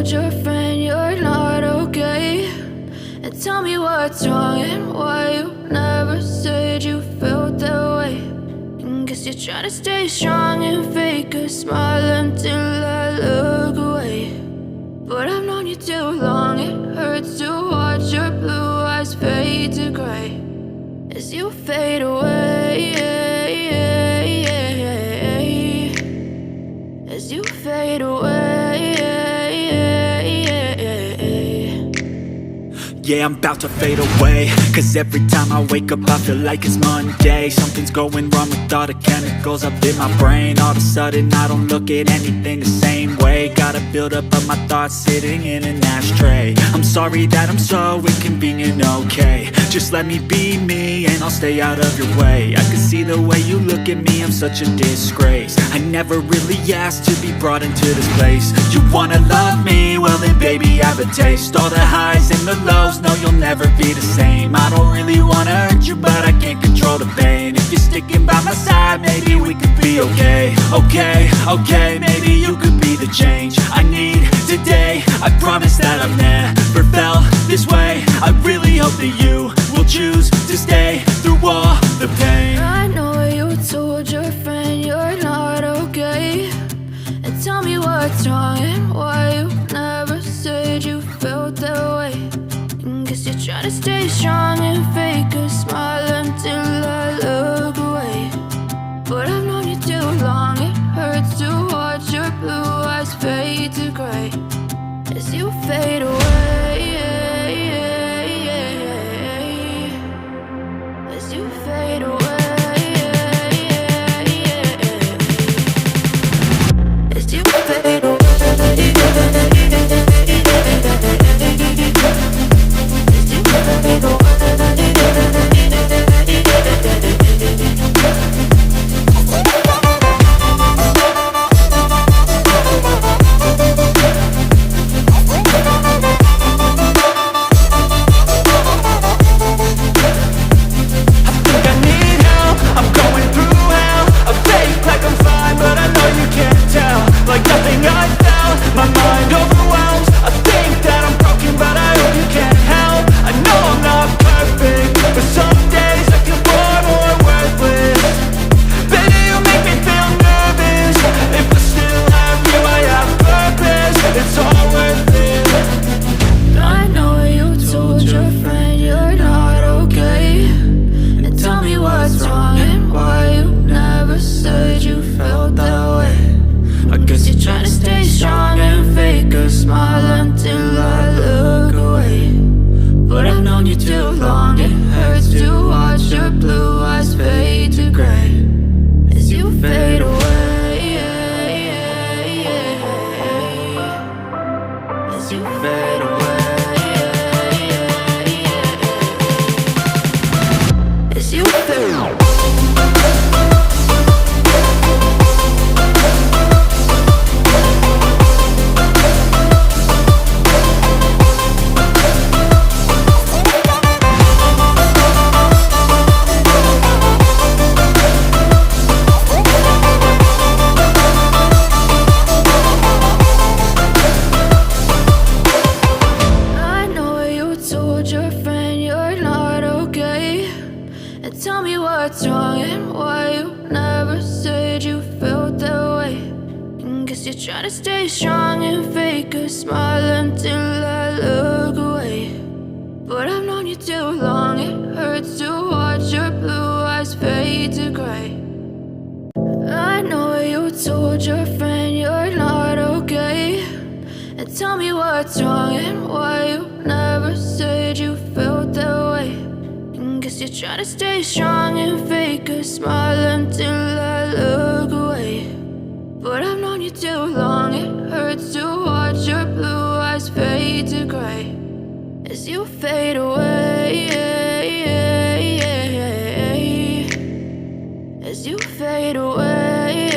told your friend you're not okay? And tell me what's wrong and why you never said you felt that way. And guess you're trying to stay strong and fake a smile until I look away. But I've known you too long, it hurts to watch your blue eyes fade to gray as you fade away, as you fade away. Yeah, I'm about to fade away, cause every time I wake up I feel like it's Monday. Something's going wrong with all the chemicals up in my brain. All of a sudden I don't look at anything the same way. Got a buildup of my thoughts sitting in an ashtray. I'm sorry that I'm so inconvenient, okay? Just let me be me and I'll stay out of your way. I can see the way you look at me, I'm such a disgrace. I never really asked to be brought into this place. You wanna love me? Well then baby have a taste. All the highs and the lows, no, you'll never be the same. I don't really wanna hurt you, but I can't control the pain. If you're sticking by my side, maybe we could be okay. Okay, maybe you could be the change I need today. I promise that I've never felt this way. I really hope that you will choose to stay through all the pain. I know you told your friend you're not okay. And tell me what's wrong and why you never said you felt that way. Guess you're trying to stay strong and fake a smile until I look away. But I've known you too long, it hurts to watch your blue eyes fade to gray as you fade away, as you fade away, as you fade away. What's wrong and why you never said you felt that way. And guess you're trying to stay strong and fake a smile until I look away. But I've known you too long, it hurts to watch your blue eyes fade to gray. I know you told your friend you're not okay. And tell me what's wrong and why you never said you felt that way. Guess you're trying to stay strong and fake a smile until I look away. But I've known you too long, it hurts to watch your blue eyes fade to gray as you fade away, as you fade away.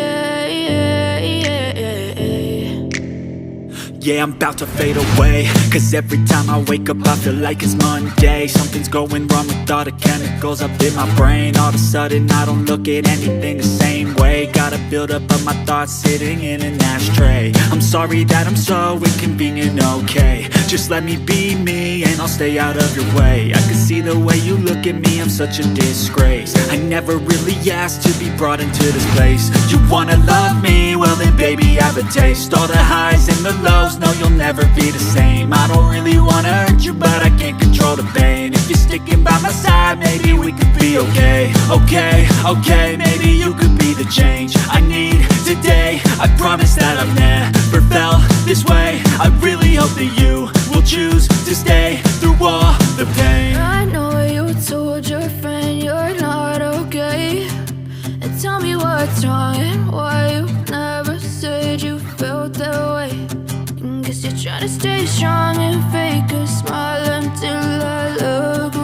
yeah, I'm about to fade away. Cause every time I wake up I feel like it's Monday. Something's going wrong with all the chemicals up in my brain. All of a sudden I don't look at anything the same way. Gotta build up of my thoughts sitting in an ashtray. I'm sorry that I'm so inconvenient, okay. Just let me be me and I'll stay out of your way. I can see the way you look at me, I'm such a disgrace. I never really asked to be brought into this place. You wanna love me? Well then baby, have a taste. All the highs and the lows, no you'll never be the same. I don't really wanna hurt you, but I can't control the pain. If you're sticking by my side, maybe we could be okay. Okay, maybe you could be the change I need today. I promise that I've never felt this way. I really hope that you will choose to stay through all the pain. I know you told your friend you're not okay, and tell me what's wrong and why you never said you felt that way. And guess you're trying to stay strong and fake a smile until I look